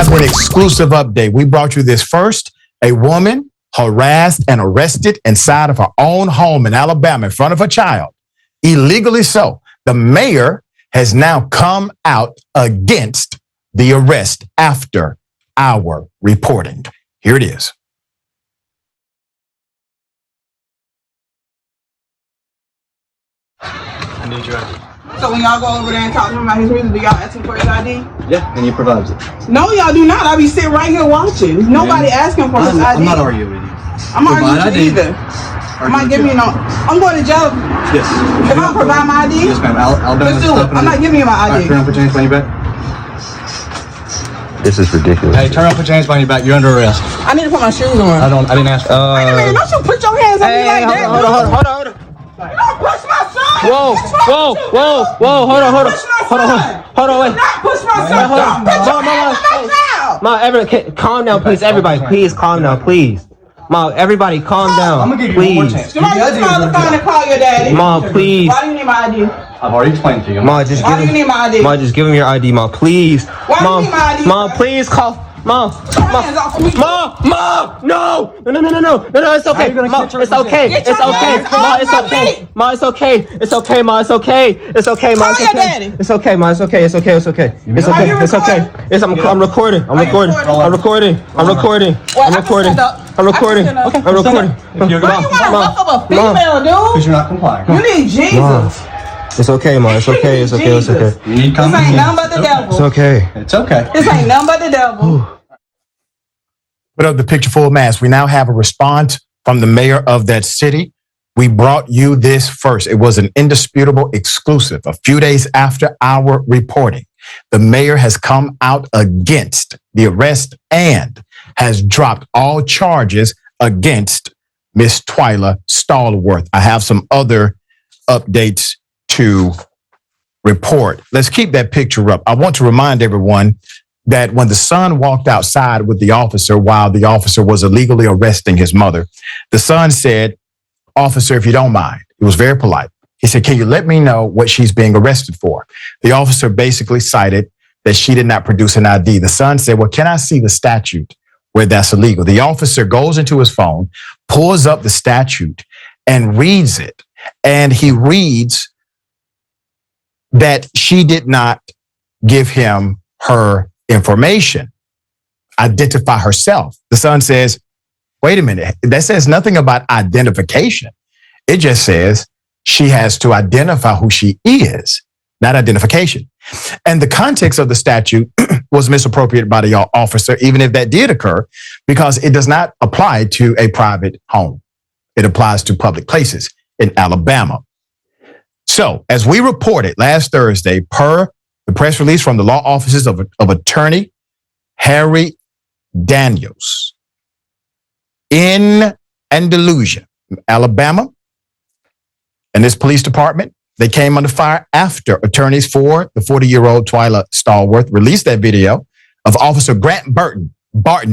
have an exclusive update. We brought you this first. A woman harassed and arrested inside of her own home in Alabama in front of her child, illegally so. The mayor has now come out against the arrest after our reporting. Here it is. I need your ID. So when y'all go over there and talk to him about his reason, do y'all ask him for his ID? Yeah, and he provides it. No, y'all do not. I be sitting right here watching. Nobody asking for his ID. I'm not arguing with you. I'm not arguing with you either. I'm not giving you no. I'm going to jail. Yes. If I don't provide my ID? Yes, ma'am. Let's do it. I'm not giving you my ID. Right, turn around, put your hands behind your back. This is ridiculous. Hey, turn around, put your hands behind your back. You're under arrest. I need to put my shoes on. I didn't ask. Wait a minute, don't you put your hands on me like that. Hold on. You don't push my son. Whoa, hold on, wait. Do not push my son. Don't put your hands on my child. Ma, calm down, please. Everybody, please calm down, please. Ma, everybody, calm down. I'm gonna give you one more chance. Somebody just call the phone and call your daddy. Ma, please. Why do you need my ID? I've already explained to you. Ma, just Why do you need my ID? Ma, just give him your ID, Ma, please. Why do you need my ID? Ma, please call. Ma, Put your hands off of me. no, it's okay. Ma, it's okay. Get It's your okay. hands Ma, off it's my okay. feet. Ma, it's okay. It's okay, Ma, it's okay. It's okay, Ma, Call it's your okay. daddy. It's okay, Ma, it's okay. It's okay. It's okay. It's Are okay. you It's okay. recording? Yes, I'm recording. I'm Are you recording. recording? I'm recording. I'm recording. Well, I'm I can recording. stand up. I'm recording. I can stand up. I'm recording. If you're Why you want to rough up a female, because dude? you're not complying. You need Jesus. It's okay, Ma. It's okay. It's okay. It's okay. You need This common ain't sense. nothing but the devil. It's okay. It's okay. This ain't nothing but the devil. Put up the picture full mask. We now have a response from the mayor of that city. We brought you this first. It was an indisputable exclusive. A few days after our reporting, the mayor has come out against the arrest and has dropped all charges against Miss 𝗙𝗟𝗟𝗓. I have some other updates to report. Let's keep that picture up. I want to remind everyone that when the son walked outside with the officer while the officer was illegally arresting his mother, the son said, "Officer, if you don't mind," he was very polite. He said, "Can you let me know what she's being arrested for?" The officer basically cited that she did not produce an ID. The son said, "Well, can I see the statute where that's illegal?" The officer goes into his phone, pulls up the statute and reads it. And he reads that she did not give him her information, identify herself. The son says, "Wait a minute, that says nothing about identification. It just says she has to identify who she is, not identification." And the context of the statute was misappropriated by the officer, even if that did occur, because it does not apply to a private home. It applies to public places in Alabama. So, as we reported last Thursday, per the press release from the law offices of attorney Harry Daniels in Andalusia, Alabama, and this police department, they came under fire after attorneys for the 40-year-old 𝗙𝗟𝗟𝗓 released that video of Officer Grant Barton, Barton,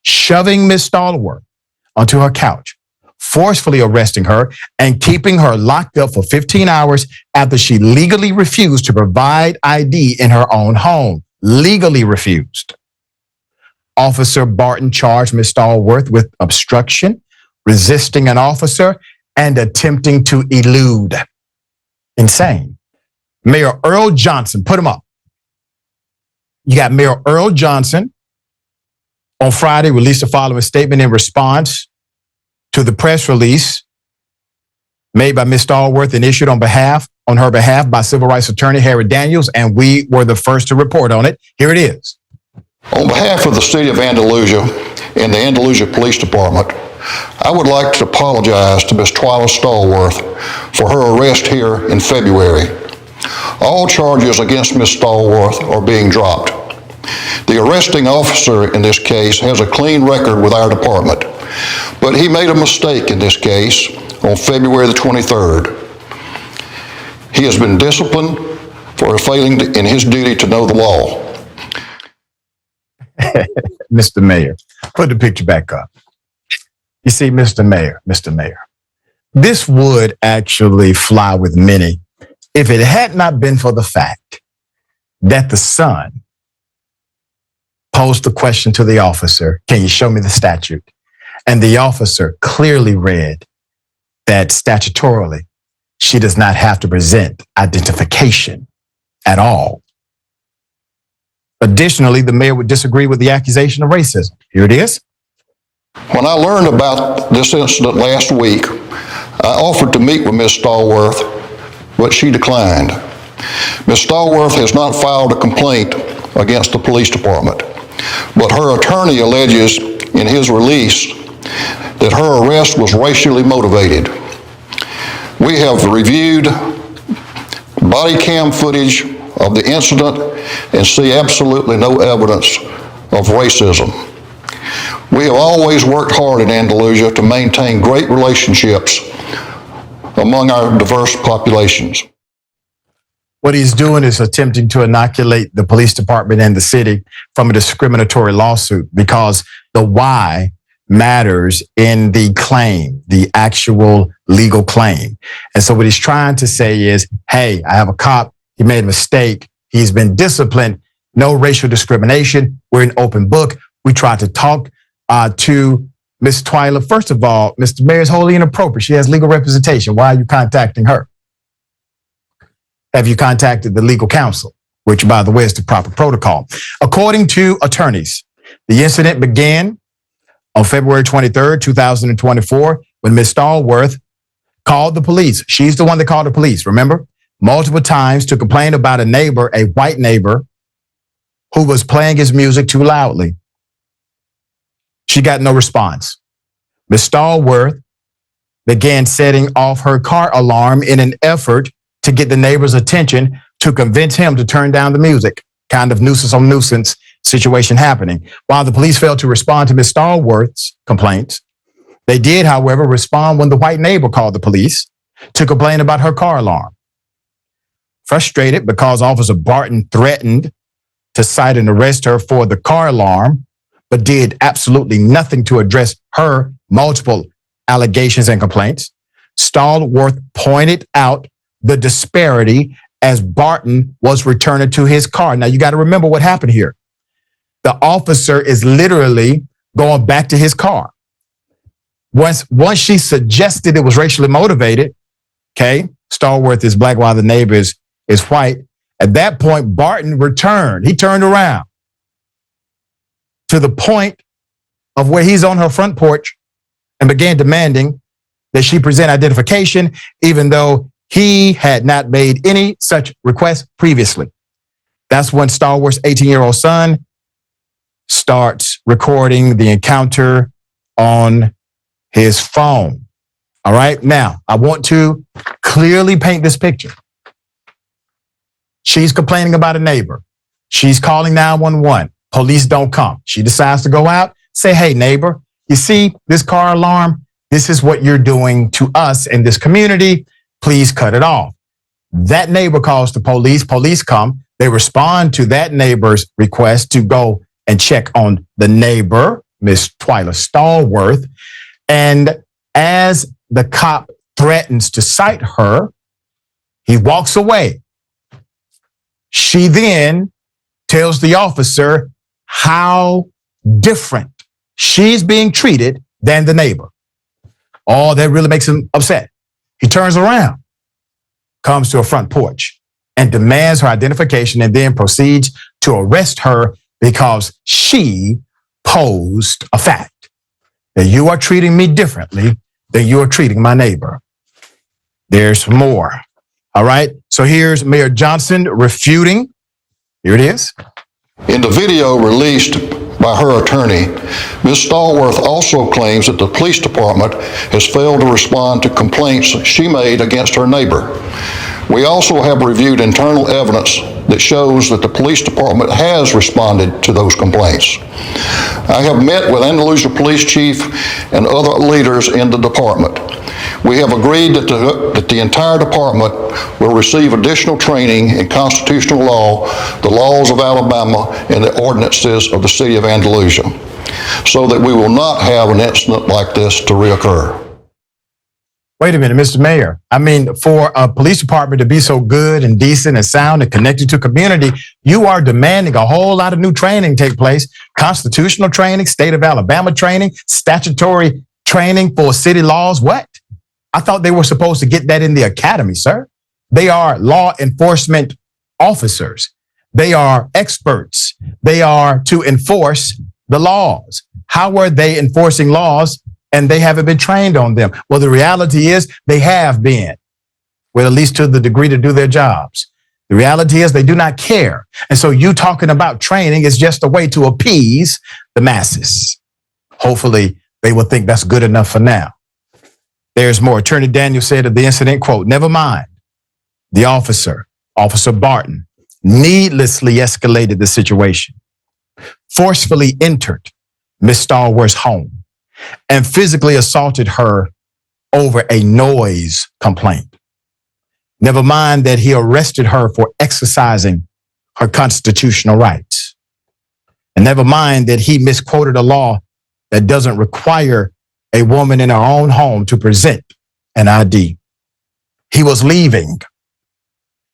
shoving Miss 𝗙𝗟𝗟𝗓 onto her couch, forcefully arresting her and keeping her locked up for 15 hours after she legally refused to provide ID in her own home. Legally refused. Officer Barton charged Miss 𝗙𝗟𝗟𝗓 with obstruction, resisting an officer, and attempting to elude. Insane. Mayor Earl Johnson, put him up. You got Mayor Earl Johnson on Friday released the following statement in response to the press release made by Ms. 𝗙𝗟𝗟𝗓 and issued on her behalf by civil rights attorney Harry Daniels, and we were the first to report on it. Here it is. On behalf of the city of Andalusia and the Andalusia Police Department, I would like to apologize to Ms. 𝗙𝗟𝗟𝗟𝗓 for her arrest here in February. All charges against Ms. 𝗙𝗟𝗟𝗓 are being dropped. The arresting officer in this case has a clean record with our department, but he made a mistake in this case on February the 23rd. He has been disciplined for failing in his duty to know the law. Mr. Mayor, put the picture back up. You see, Mr. Mayor, this would actually fly with many if it had not been for the fact that the son posed the question to the officer, can you show me the statute? And the officer clearly read that statutorily, she does not have to present identification at all. Additionally, the mayor would disagree with the accusation of racism. Here it is. When I learned about this incident last week, I offered to meet with Ms. 𝗙𝗟𝗟𝗟𝗓, but she declined. Ms. 𝗙𝗟𝗟𝗟𝗓 has not filed a complaint against the police department, but her attorney alleges in his release that her arrest was racially motivated. We have reviewed body cam footage of the incident and see absolutely no evidence of racism. We have always worked hard in Andalusia to maintain great relationships among our diverse populations. What he's doing is attempting to inoculate the police department and the city from a discriminatory lawsuit because the why matters in the claim, the actual legal claim. And so what he's trying to say is, hey, I have a cop. He made a mistake. He's been disciplined. No racial discrimination. We're an open book. We tried to talk to Ms. 𝗙𝗟𝗟𝗓. First of all, Mr. Mayor is wholly inappropriate. She has legal representation. Why are you contacting her? Have you contacted the legal counsel, which, by the way, is the proper protocol? According to attorneys, the incident began on February 23rd, 2024, when Ms. 𝗙𝗟𝗟𝗓 called the police. She's the one that called the police, remember? Multiple times to complain about a neighbor, a white neighbor, who was playing his music too loudly. She got no response. Ms. 𝗙𝗟𝗟𝗓 began setting off her car alarm in an effort to get the neighbor's attention to convince him to turn down the music. Kind of nuisance on nuisance situation happening. While the police failed to respond to Ms. 𝗙𝗟𝗟𝗓's complaints, they did, however, respond when the white neighbor called the police to complain about her car alarm. Frustrated because Officer Barton threatened to cite and arrest her for the car alarm, but did absolutely nothing to address her multiple allegations and complaints, 𝗙𝗟𝗟𝗓 pointed out the disparity as Barton was returning to his car. Now, you got to remember what happened here. The officer is literally going back to his car. Once she suggested it was racially motivated, okay, 𝗙𝗟𝗟𝗓 is black while the neighbor is white. At that point, Barton returned. He turned around to the point of where he's on her front porch and began demanding that she present identification, even though he had not made any such request previously. That's when 𝗙𝗟𝗟𝗓's 18-year-old son starts recording the encounter on his phone. All right. Now, I want to clearly paint this picture. She's complaining about a neighbor. She's calling 911. Police don't come. She decides to go out, say, hey, neighbor, you see this car alarm? This is what you're doing to us in this community. Please cut it off. That neighbor calls the police. Police come. They respond to that neighbor's request to go and check on the neighbor, Ms. 𝗙𝗟𝗟𝗓. And as the cop threatens to cite her, he walks away. She then tells the officer how different she's being treated than the neighbor. Oh, that really makes him upset. He turns around, comes to a front porch, and demands her identification and then proceeds to arrest her because she posed a fact that you are treating me differently than you are treating my neighbor. There's more. All right. So here's Mayor Johnson refuting. Here it is. In the video released by her attorney, Ms. 𝗙𝗟𝗟𝗓 also claims that the police department has failed to respond to complaints she made against her neighbor. We also have reviewed internal evidence that shows that the police department has responded to those complaints. I have met with Andalusia Police Chief and other leaders in the department. We have agreed that the entire department will receive additional training in constitutional law, the laws of Alabama, and the ordinances of the city of Andalusia, so that we will not have an incident like this to reoccur. Wait a minute, Mr. Mayor. I mean, for a police department to be so good and decent and sound and connected to community, you are demanding a whole lot of new training take place. Constitutional training, state of Alabama training, statutory training for city laws. What? I thought they were supposed to get that in the academy, sir. They are law enforcement officers. They are experts. They are to enforce the laws. How are they enforcing laws and they haven't been trained on them? Well, the reality is they have been, well, at least to the degree to do their jobs. The reality is they do not care. And so you talking about training is just a way to appease the masses. Hopefully they will think that's good enough for now. There's more. Attorney Daniel said of the incident, quote, "Never mind. The officer, Officer Barton, needlessly escalated the situation, forcefully entered Miss Stallworth's home, and physically assaulted her over a noise complaint. Never mind that he arrested her for exercising her constitutional rights. And never mind that he misquoted a law that doesn't require a woman in her own home to present an ID. He was leaving.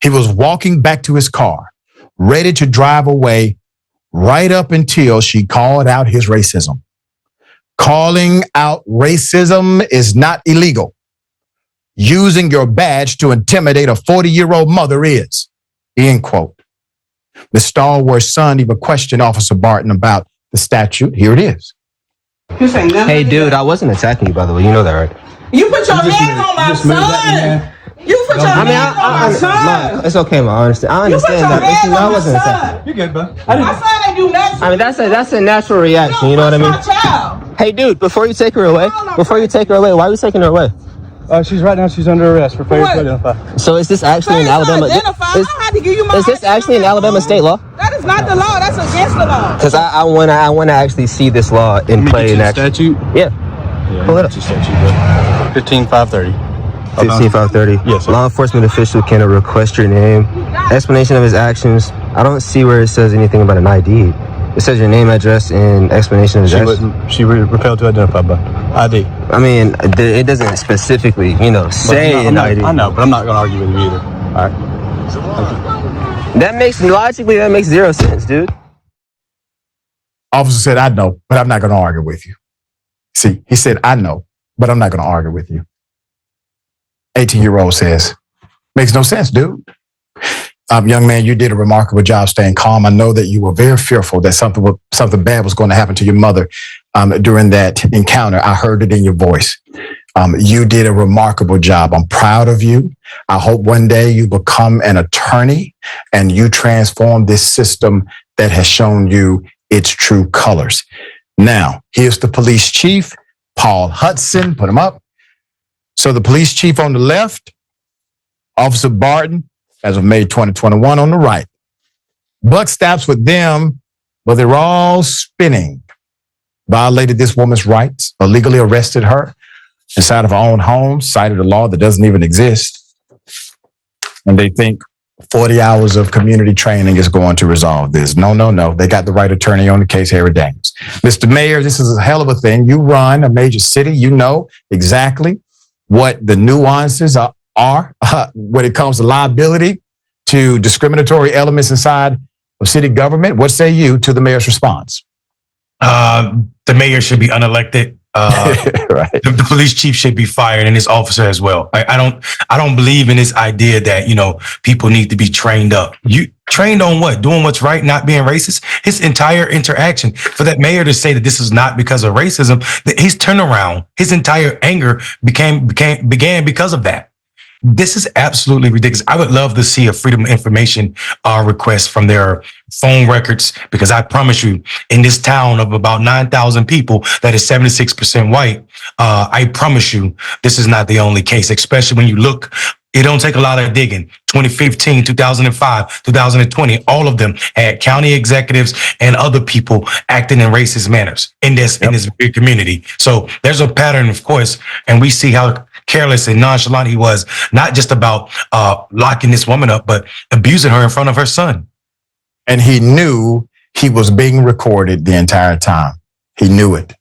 He was walking back to his car, ready to drive away right up until she called out his racism. Calling out racism is not illegal. Using your badge to intimidate a 40-year-old mother is," end quote. The Stallworth's son even questioned Officer Barton about the statute. Here it is. Hey, dude, I wasn't attacking you, by the way. You know that, right? You put your hands on my son. You put your hands on my son. It's okay, man. I understand. I understand that. Listen, I wasn't attacking. You're good, bro. My son ain't do nothing. I mean, that's a natural reaction. You know what I mean? My child. Hey, dude, before you take her away, why are you taking her away? She's right now. She's under arrest for failure to identify. So is this actually an Alabama? Is this actually an Alabama state law? That is not the law. That's against the law. Because I wanna actually see this law in play in action. Statute? Yeah. Pull it up. Statute, 15530. 15530. Yes, sir. Law enforcement official can request your name, explanation of his actions. I don't see where it says anything about an ID. It says your name, address, and explanation of address. She repelled to identify by ID. I mean, it doesn't specifically, say an ID. I know, but I'm not going to argue with you either. All right. That makes zero sense, dude. Officer said, "I know, but I'm not going to argue with you." See, he said, "I know, but I'm not going to argue with you." 18-year-old says, "Makes no sense, dude." Young man, you did a remarkable job staying calm. I know that you were very fearful that something bad was going to happen to your mother during that encounter. I heard it in your voice. You did a remarkable job. I'm proud of you. I hope one day you become an attorney and you transform this system that has shown you its true colors. Now, here's the police chief, Paul Hudson. Put him up. So the police chief on the left, Officer Barton, as of May 2021 on the right. Buck stops with them, but they're all spinning. Violated this woman's rights, illegally arrested her inside of her own home, cited a law that doesn't even exist. And they think 40 hours of community training is going to resolve this. No. They got the right attorney on the case, Harry Daniels. Mr. Mayor, this is a hell of a thing. You run a major city. You know exactly what the nuances are when it comes to liability to discriminatory elements inside of city government. What say you to the mayor's response? The mayor should be unelected. Right. The police chief should be fired, and his officer as well. I don't believe in this idea that people need to be trained up. You trained on what? Doing what's right, not being racist. His entire interaction, for that mayor to say that this is not because of racism, his turnaround, his entire anger began because of that. This is absolutely ridiculous. I would love to see a freedom of information request from their phone records, because I promise you, in this town of about 9,000 people that is 76% white, I promise you, this is not the only case, especially when you look. It don't take a lot of digging. 2015, 2005, 2020, all of them had county executives and other people acting in racist manners in this big community. So there's a pattern, of course, and we see how careless and nonchalant he was, not just about locking this woman up, but abusing her in front of her son. And he knew he was being recorded the entire time. He knew it.